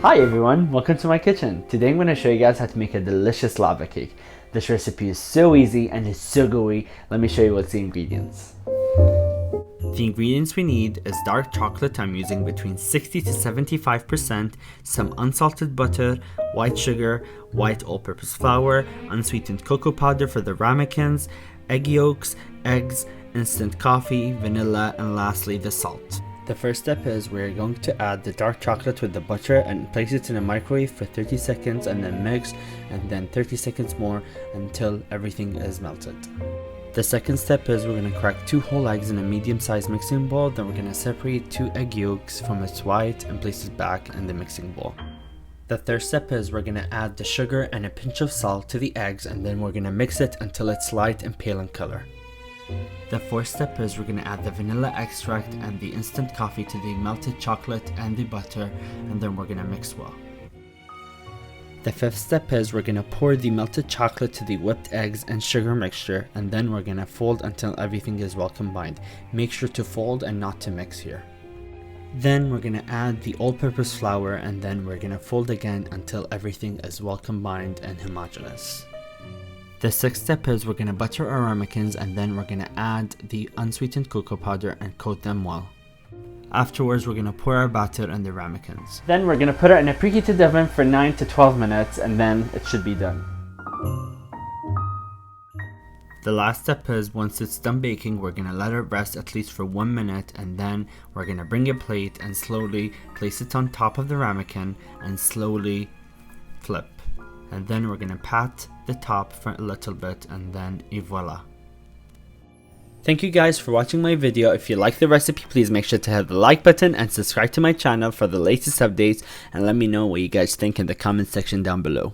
Hi everyone, welcome to my kitchen. Today I'm going to show you guys how to make a delicious lava cake. This recipe is so easy and it's so gooey. Let me show you what's the ingredients. The ingredients we need is dark chocolate. I'm using between 60 to 75%, some unsalted butter, white sugar, white all-purpose flour, unsweetened cocoa powder for the ramekins, egg yolks, eggs, instant coffee, vanilla, and lastly the salt. The first step is we're going to add the dark chocolate with the butter and place it in a microwave for 30 seconds and then mix, and then 30 seconds more until everything is melted. The second step is we're going to crack 2 whole eggs in a medium-sized mixing bowl. Then we're going to separate 2 egg yolks from its white and place it back in the mixing bowl. The third step is we're going to add the sugar and a pinch of salt to the eggs, and then we're going to mix it until it's light and pale in color. The fourth step is we're going to add the vanilla extract and the instant coffee to the melted chocolate and the butter, and then we're going to mix well. The fifth step is we're going to pour the melted chocolate to the whipped eggs and sugar mixture, and then we're going to fold until everything is well combined. Make sure to fold and not to mix here. Then we're going to add the all-purpose flour, and then we're going to fold again until everything is well combined and homogeneous. The sixth step is we're going to butter our ramekins, and then we're going to add the unsweetened cocoa powder and coat them well. Afterwards, we're going to pour our batter on the ramekins. Then we're going to put it in a preheated oven for 9 to 12 minutes, and then it should be done. The last step is once it's done baking, we're going to let it rest at least for 1 minute, and then we're going to bring a plate and slowly place it on top of the ramekin and slowly flip. And then we're going to pat the top for a little bit, and then voila. Thank you guys for watching my video. If you like the recipe, please make sure to hit the like button and subscribe to my channel for the latest updates, and let me know what you guys think in the comment section down below.